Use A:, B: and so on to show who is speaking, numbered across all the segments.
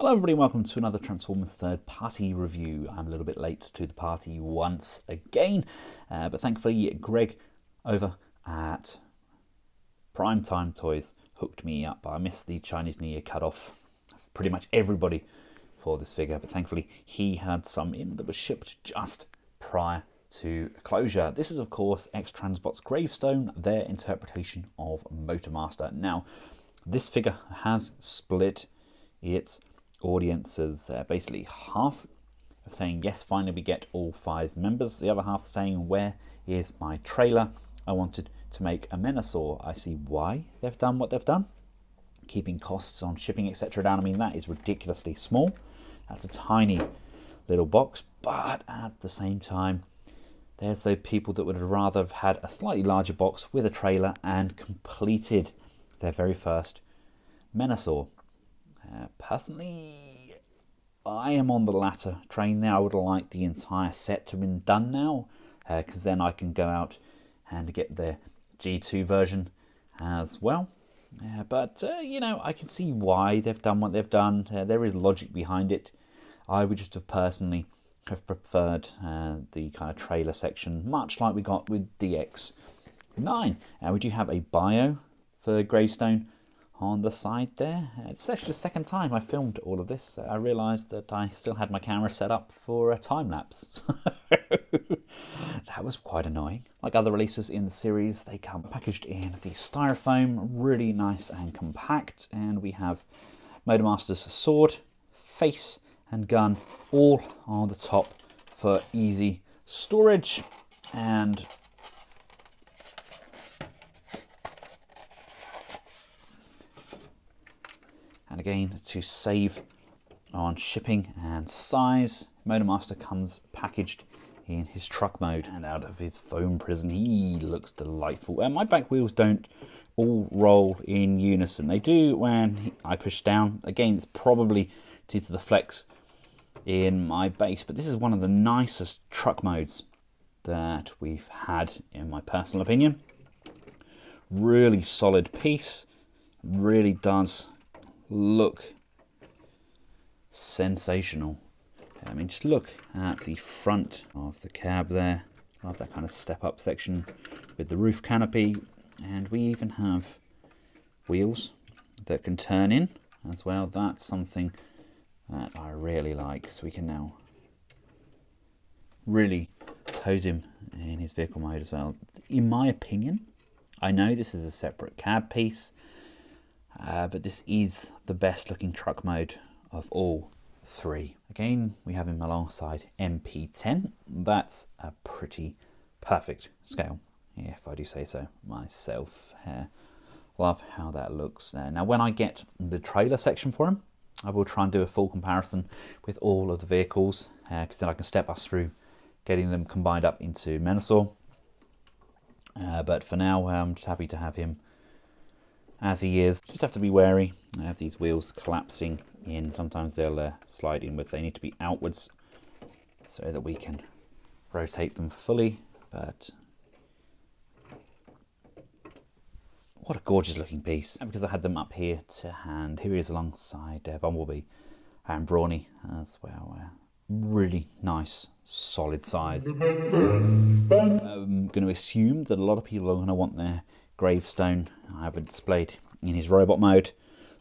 A: Hello everybody and welcome to another Transformers third party review. I'm a little bit late to the party once again, but thankfully Greg over at Primetime Toys hooked me up. I missed the Chinese New Year cutoff. Pretty much everybody for this figure, but thankfully he had some in that was shipped just prior to closure. This is of course X-Transbots Gravestone, their interpretation of MOTORMASTER. Now this figure has split its audiences, basically half of saying yes, finally we get all 5 members, the other half saying where is my trailer, I wanted to make a Menasor. I see why they've done what they've done, keeping costs on shipping etc down. I mean, that is ridiculously small, that's a tiny little box, but at the same time there's those people that would have rather have had a slightly larger box with a trailer and completed their very first Menasor. Personally, I am on the latter train now. I would like the entire set to have been done now, because then I can go out and get the G2 version as well. But you know, I can see why they've done what they've done. There is logic behind it. I would just have personally have preferred the kind of trailer section, much like we got with DX9. We do have a bio for Gravestone on the side there. It's actually the second time I filmed all of this. I realised that I still had my camera set up for a time lapse. That was quite annoying. Like other releases in the series, they come packaged in the styrofoam, really nice and compact, and we have MOTORMASTER's sword, face and gun all on the top for easy storage. And again, to save on shipping and size, MOTORMASTER comes packaged in his truck mode, and out of his foam prison he looks delightful. My back wheels don't all roll in unison. They do when I push down. Again, it's probably due to the flex in my base, but this is one of the nicest truck modes that we've had, in my personal opinion. Really solid piece, really does look sensational. I mean, just look at the front of the cab there. I love that kind of step up section with the roof canopy, and we even have wheels that can turn in as well. That's something that I really like, so we can now really pose him in his vehicle mode as well. In my opinion, I know this is a separate cab piece, but this is the best looking truck mode of all 3. Again, we have him alongside MP10. That's a pretty perfect scale, if I do say so myself. Love how that looks. Now when I get the trailer section for him, I will try and do a full comparison with all of the vehicles, because then I can step us through getting them combined up into Menasor. But for now, I'm just happy to have him as he is. Just have to be wary. I have these wheels collapsing in. Sometimes they'll slide inwards. They need to be outwards so that we can rotate them fully. But what a gorgeous looking piece. And because I had them up here to hand, here he is alongside Bumblebee and Brawny as well. Really nice, solid size. I'm going to assume that a lot of people are going to want their Gravestone either displayed in his robot mode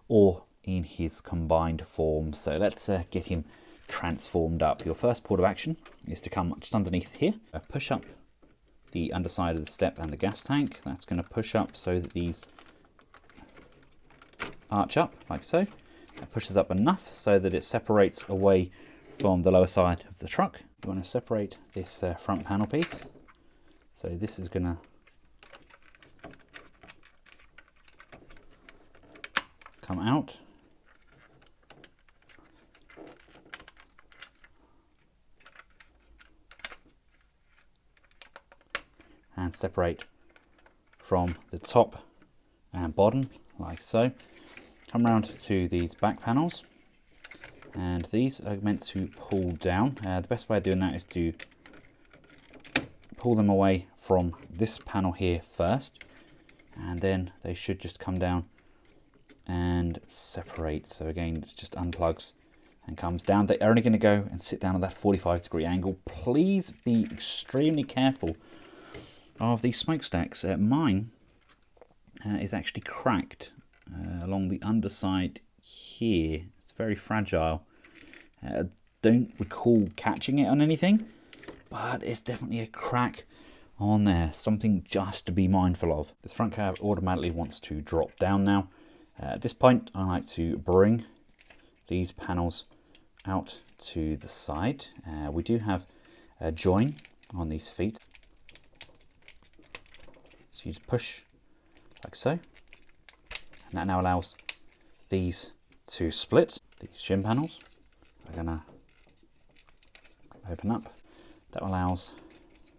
A: or in his combined form. So let's get him transformed up. Your first port of action is to come just underneath here, push up the underside of the step and the gas tank. That's going to push up so that these arch up like so. That pushes up enough so that it separates away from the lower side of the truck. You want to separate this front panel piece. So this is going to come out, and separate from the top and bottom like so. Come around to these back panels, and these are meant to pull down. The best way of doing that is to pull them away from this panel here first, and then they should just come down and separate. So again, it just unplugs and comes down. They're only going to go and sit down at that 45-degree angle. Please be extremely careful of these smokestacks. Mine is actually cracked along the underside here. It's very fragile. Don't recall catching it on anything, but it's definitely a crack on there. Something just to be mindful of. This front cab automatically wants to drop down now. At this point, I like to bring these panels out to the side. We do have a join on these feet. So you just push like so. And that now allows these to split. These shin panels are going to open up. That allows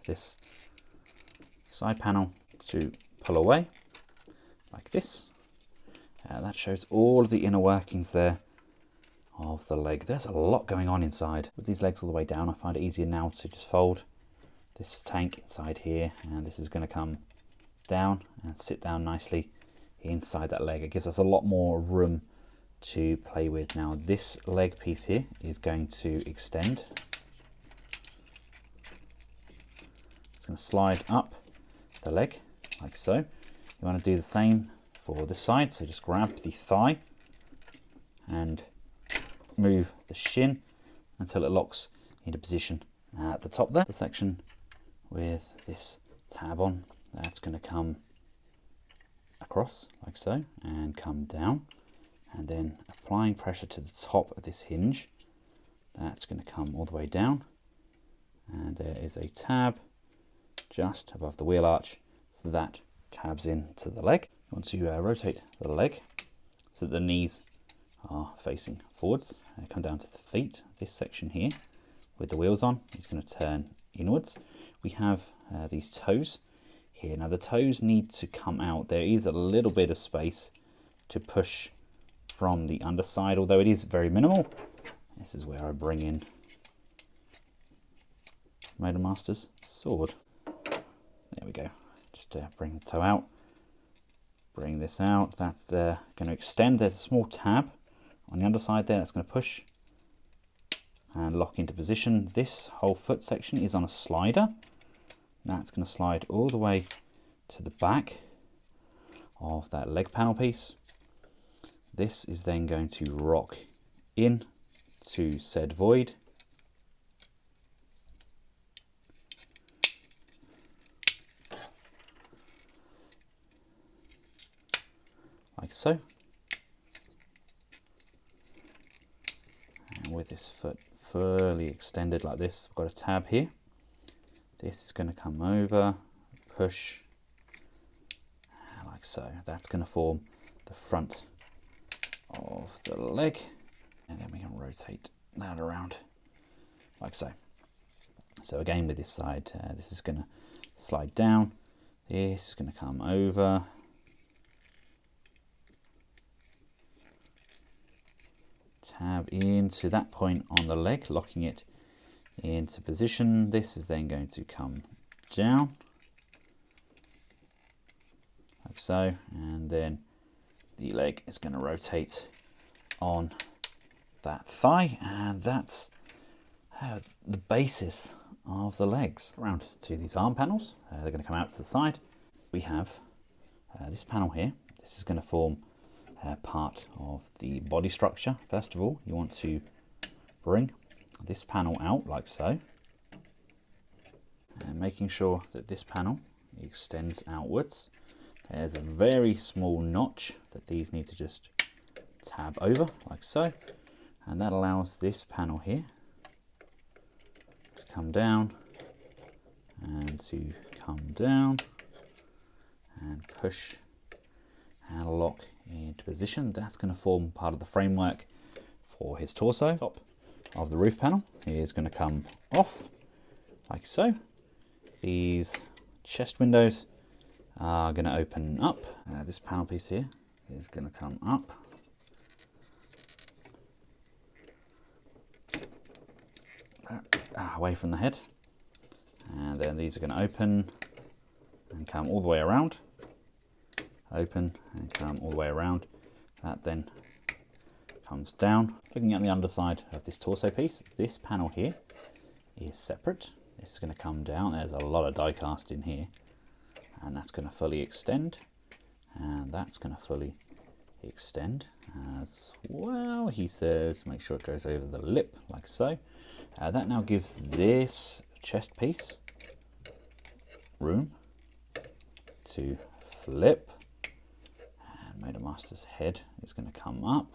A: this side panel to pull away like this. That shows all of the inner workings there of the leg. There's a lot going on inside. With these legs all the way down, I find it easier now to just fold this tank inside here, and this is going to come down and sit down nicely inside that leg. It gives us a lot more room to play with. Now this leg piece here is going to extend. It's going to slide up the leg like so. You want to do the same for this side, so just grab the thigh and move the shin until it locks into position at the top there. The section with this tab on, that's going to come across like so and come down, and then applying pressure to the top of this hinge, that's going to come all the way down, and there is a tab just above the wheel arch, so that tabs into the leg. You want to rotate the leg so that the knees are facing forwards. Come down to the feet. This section here with the wheels on is going to turn inwards. We have these toes here. Now the toes need to come out. There is a little bit of space to push from the underside, although it is very minimal. This is where I bring in MOTORMASTER's sword. There we go. Just bring the toe out. Bring this out. That's going to extend. There's a small tab on the underside there. That's going to push and lock into position. This whole foot section is on a slider. That's going to slide all the way to the back of that leg panel piece. This is then going to rock in to said void. Like so. And with this foot fully extended like this, I've got a tab here. This is going to come over, push, like so. That's going to form the front of the leg, and then we can rotate that around like so. So again with this side, this is going to slide down, this is going to come over, tab into that point on the leg, locking it into position. This is then going to come down like so, and then the leg is going to rotate on that thigh, and that's the basis of the legs. Around to these arm panels, they're going to come out to the side. We have this panel here. This is going to form part of the body structure. First of all, you want to bring this panel out like so, and making sure that this panel extends outwards. There's a very small notch that these need to just tab over like so, and that allows this panel here to come down and to come down and push and lock into position. That's going to form part of the framework for his torso. Top of the roof panel is going to come off like so. These chest windows are going to open up. This panel piece here is going to come up. Away from the head. And then these are going to open and come all the way around. Open and come all the way around. That then comes down. Looking at the underside of this torso piece, this panel here is separate. This is going to come down. There's a lot of die cast in here, and that's going to fully extend, and that's going to fully extend as well. He says make sure it goes over the lip like so. That now gives this chest piece room to flip, and MOTORMASTER's head is going to come up.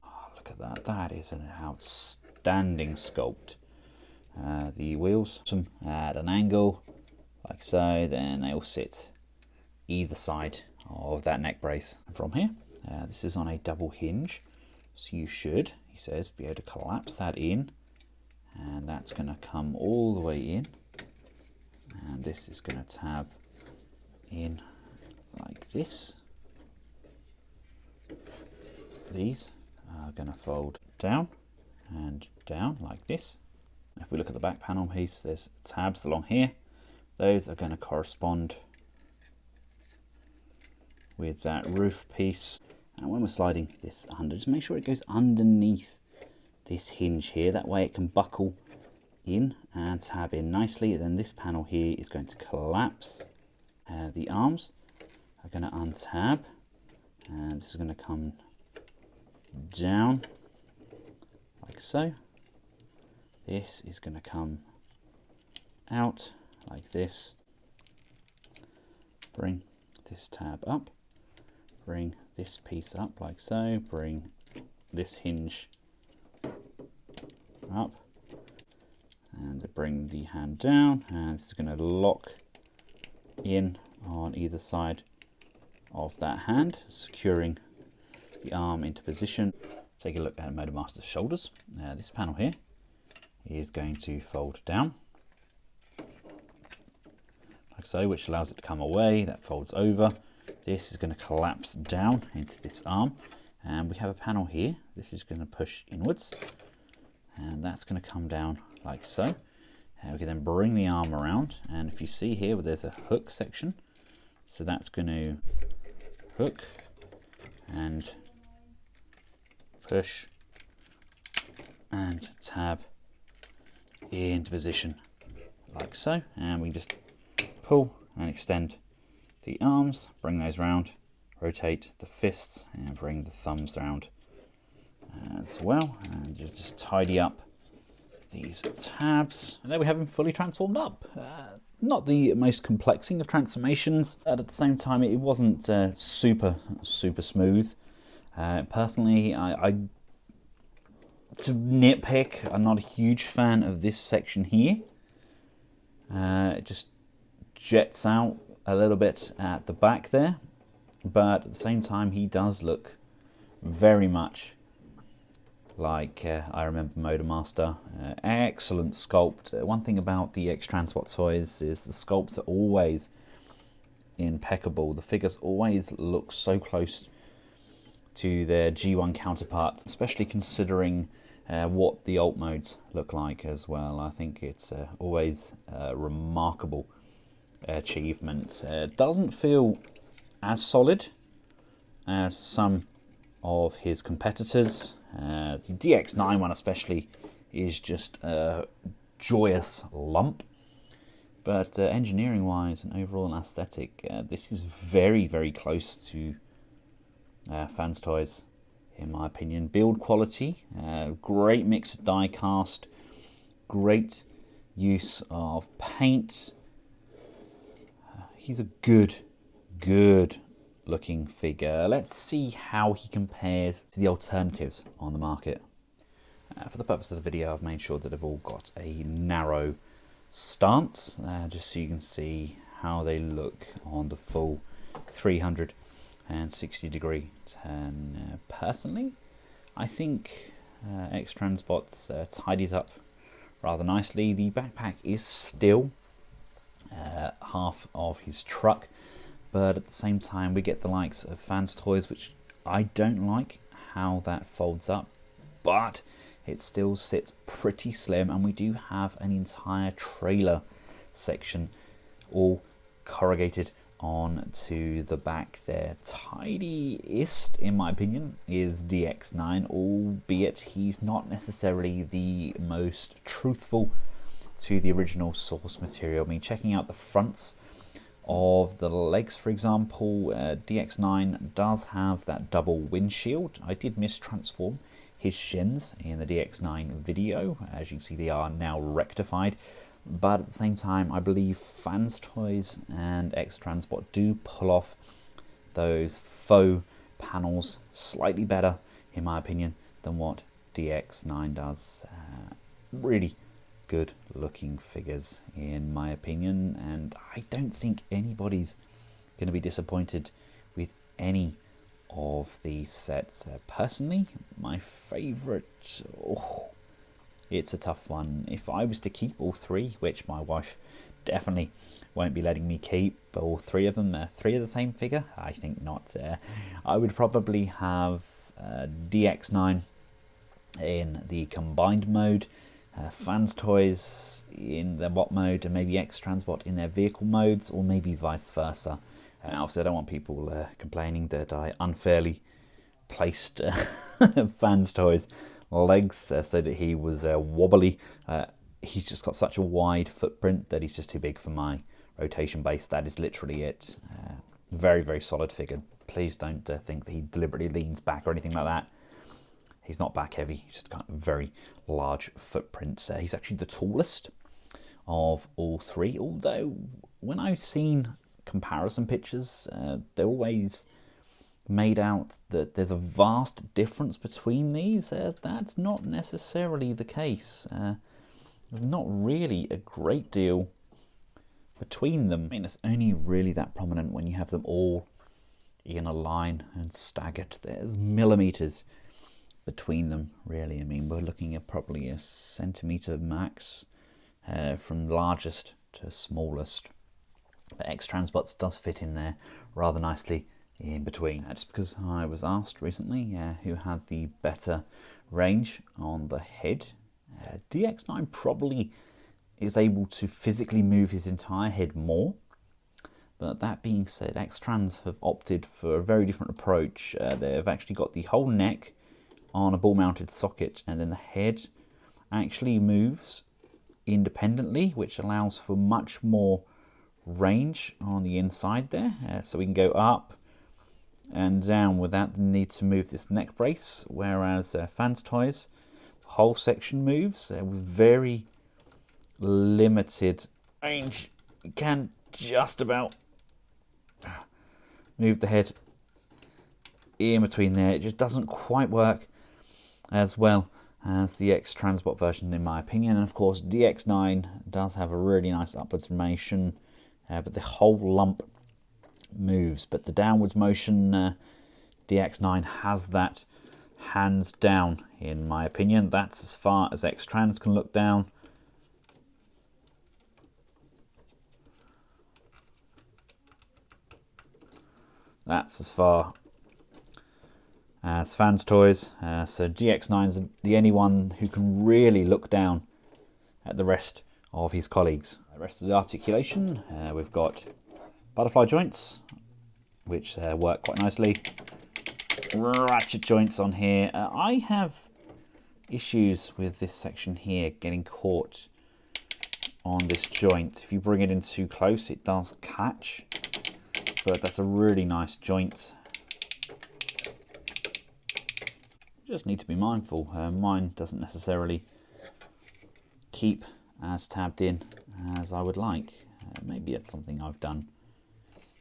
A: Oh, look at that. That is an outstanding sculpt. The wheels at an angle like so, then they will sit either side of that neck brace. And from here, this is on a double hinge, so you should, he says, be able to collapse that in, and that's going to come all the way in, and this is going to tab in like this. These are going to fold down and down like this. If we look at the back panel piece, there's tabs along here. Those are going to correspond with that roof piece. And when we're sliding this under, just make sure it goes underneath this hinge here. That way it can buckle in and tab in nicely. Then this panel here is going to collapse. The arms are going to untab, and this is going to come down like so. This is going to come out like this. Bring this tab up, bring this piece up like so, bring this hinge up, and bring the hand down, and this is going to lock in on either side of that hand, securing the arm into position. Take a look at MOTORMASTER's shoulders. This panel here is going to fold down like so, which allows it to come away. That folds over. This is going to collapse down into this arm, and we have a panel here. This is going to push inwards, and that's going to come down like so. We can then bring the arm around, and if you see here, there's a hook section, so that's going to hook and push and tab into position like so, and we just pull and extend the arms, bring those round, rotate the fists, and bring the thumbs round as well, and just tidy up these tabs. And there we have him fully transformed up. Not the most complexing of transformations, but at the same time it wasn't super smooth. Personally, I to nitpick, I'm not a huge fan of this section here. It just jets out a little bit at the back there, but at the same time he does look very much like I remember MOTORMASTER. Excellent sculpt. One thing about the X-Transbots toys is the sculpts are always impeccable. The figures always look so close to their G1 counterparts, especially considering what the alt modes look like as well. I think it's always a remarkable achievement. It doesn't feel as solid as some of his competitors. The DX9 one especially is just a joyous lump, but engineering wise and overall aesthetic, this is very close to Fans Toys in my opinion. Build quality, great mix of die cast, great use of paint. He's a good looking figure. Let's see how he compares to the alternatives on the market. For the purpose of the video, I've made sure that they've all got a narrow stance, just so you can see how they look on the full 360-degree turn. Personally, I think X-Transbots tidies up rather nicely. The backpack is still half of his truck, but at the same time we get the likes of Fans Toys, which I don't like how that folds up, but it still sits pretty slim, and we do have an entire trailer section all corrugated on to the back there. Tidiest, in my opinion, is DX9, albeit he's not necessarily the most truthful to the original source material. I mean, checking out the fronts of the legs, for example, DX9 does have that double windshield. I did mistransform his shins in the DX9 video. As you can see, they are now rectified. But at the same time, I believe Fans Toys and X-Transbot do pull off those faux panels slightly better, in my opinion, than what DX9 does. Really good looking figures, in my opinion, and I don't think anybody's going to be disappointed with any of these sets. Personally, my favorite, it's a tough one. If I was to keep all three, which my wife definitely won't be letting me keep all three of them, three of the same figure, I think not. I would probably have DX9 in the combined mode, Fans Toys in their bot mode, and maybe X-Transbot in their vehicle modes, or maybe vice versa. Obviously, I don't want people complaining that I unfairly placed Fans Toys legs so that he was wobbly. He's just got such a wide footprint that he's just too big for my rotation base. That is literally it. Very, very solid figure. Please don't think that he deliberately leans back or anything like that. He's not back heavy. He's just got a very large footprint. He's actually the tallest of all three, although when I've seen comparison pictures, they're always made out that there's a vast difference between these. That's not necessarily the case. There's not really a great deal between them. I mean, it's only really that prominent when you have them all in a line and staggered. There's millimeters between them, really. I mean, we're looking at probably a centimetre max from largest to smallest. But X-Transbots does fit in there rather nicely in between. Just because I was asked recently who had the better range on the head, DX9 probably is able to physically move his entire head more. But that being said, X-Trans have opted for a very different approach. They've actually got the whole neck on a ball mounted socket, and then the head actually moves independently, which allows for much more range on the inside there. So we can go up and down without the need to move this neck brace, whereas Fans Toys, the whole section moves with very limited range. You can just about move the head in between there. It just doesn't quite work as well as the X-Transbot version, in my opinion. And of course, DX9 does have a really nice upwards motion, but the whole lump moves. But the downwards motion, DX9 has that hands down, in my opinion. That's as far as X-Trans can look down. That's as far as Fans Toys. So DX9 is the only one who can really look down at the rest of his colleagues. The rest of the articulation, we've got butterfly joints, which work quite nicely. Ratchet joints on here. I have issues with this section here getting caught on this joint. If you bring it in too close, it does catch, but that's a really nice joint. Just need to be mindful. Mine doesn't necessarily keep as tabbed in as I would like. Maybe it's something I've done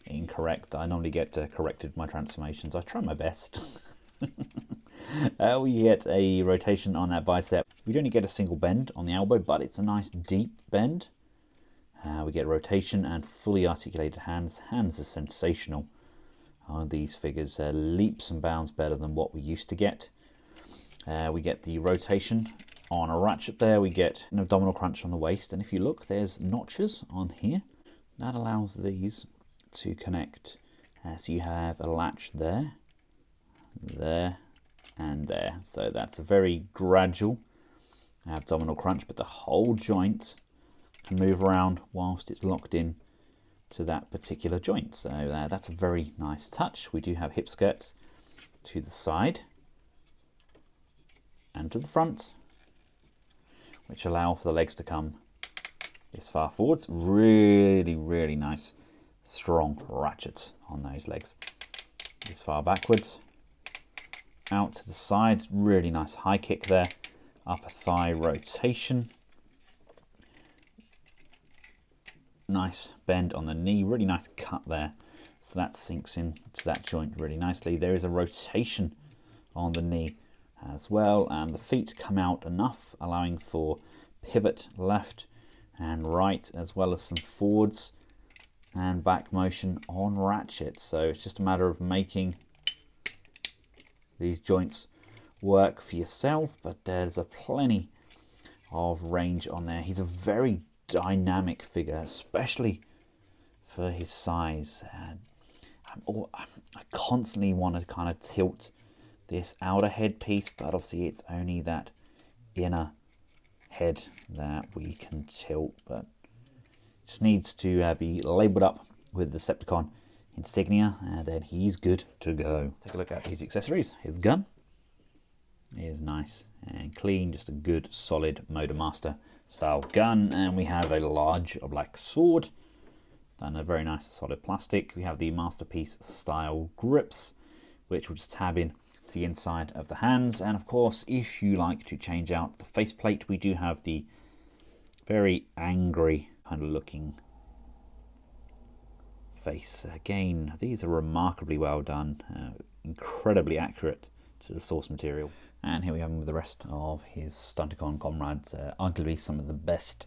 A: incorrect. I normally get corrected my transformations. I try my best. We get a rotation on that bicep. We only get a single bend on the elbow, but it's a nice deep bend. We get rotation and fully articulated hands. Hands are sensational on these figures. Leaps and bounds better than what we used to get. We get the rotation on a ratchet there. We get an abdominal crunch on the waist. And if you look, there's notches on here. That allows these to connect. So you have a latch there, there, and there. So that's a very gradual abdominal crunch, but the whole joint can move around whilst it's locked in to that particular joint. So that's a very nice touch. We do have hip skirts to the side and to the front, which allow for the legs to come this far forwards. Really, really nice, strong ratchet on those legs. This far backwards, out to the side, really nice high kick there. Upper thigh rotation. Nice bend on the knee, really nice cut there. So that sinks in to that joint really nicely. There is a rotation on the knee as well, and the feet come out enough, allowing for pivot left and right, as well as some forwards and back motion on ratchet. So it's just a matter of making these joints work for yourself, but there's a plenty of range on there. He's a very dynamic figure, especially for his size. And I constantly want to kind of tilt this outer head piece, but obviously it's only that inner head that we can tilt, but just needs to be labelled up with the Decepticon insignia, and then he's good to go. Take a look at his accessories. His gun is nice and clean, just a good solid MOTORMASTER style gun, and we have a large black sword and a very nice solid plastic. We have the Masterpiece style grips, which will just tab in to the inside of the hands, and of course if you like to change out the faceplate, we do have the very angry kind of looking face. Again, these are remarkably well done, incredibly accurate to the source material. And here we have him with the rest of his Stunticon comrades, arguably some of the best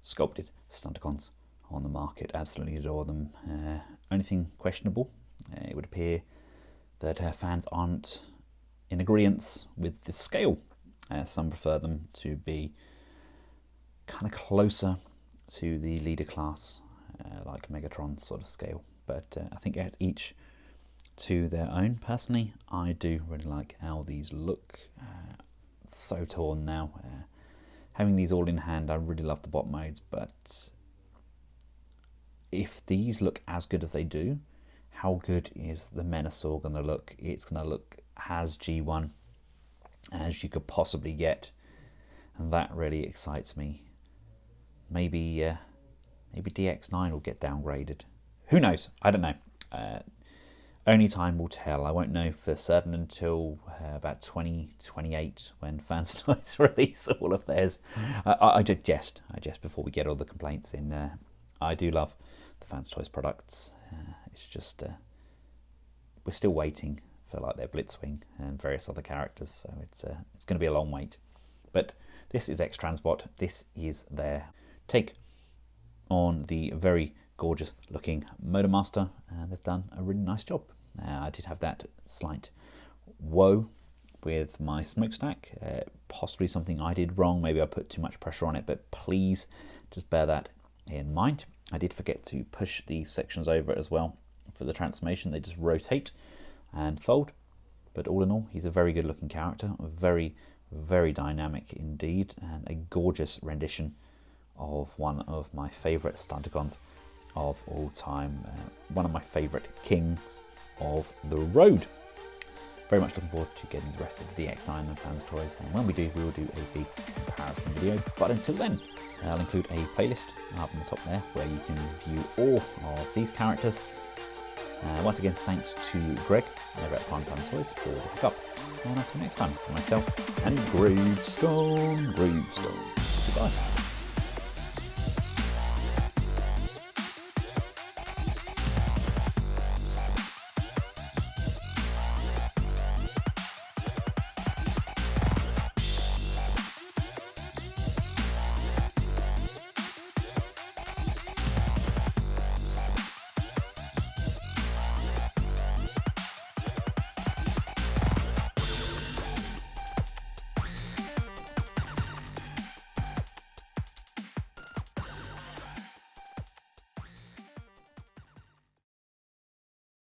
A: sculpted Stunticons on the market. Absolutely adore them. Only thing questionable, it would appear that fans aren't in agreement with the scale. Some prefer them to be kind of closer to the leader class, like Megatron sort of scale. But I think it's each to their own. Personally, I do really like how these look. So torn now. Having these all in hand, I really love the bot modes, but if these look as good as they do, how good is the Menasor going to look? It's going to look as G1 as you could possibly get, and that really excites me. Maybe DX9 will get downgraded. Who knows? I don't know. Only time will tell. I won't know for certain until about 2028 when Fans Toys release all of theirs. I jest before we get all the complaints in. I do love the Fans Toys products. It's just we're still waiting for like their Blitzwing and various other characters, so it's going to be a long wait. But this is X-Transbot. This is their take on the very gorgeous looking MOTORMASTER, and they've done a really nice job. I did have that slight woe with my smokestack, possibly something I did wrong. Maybe I put too much pressure on it, but please just bear that in mind. I did forget to push these sections over as well for the transformation. They just rotate and fold, but all in all, he's a very good looking character, very, very dynamic indeed, and a gorgeous rendition of one of my favourite Stunticons of all time, one of my favourite kings of the road. Very much looking forward to getting the rest of the X9 and Fans Toys, and when we do, we will do a big comparison video. But until then, I'll include a playlist up in the top there where you can view all of these characters. Once again, thanks to Greg over at Primetime Toys for the hookup, and until next time, for myself and Gravestone, goodbye.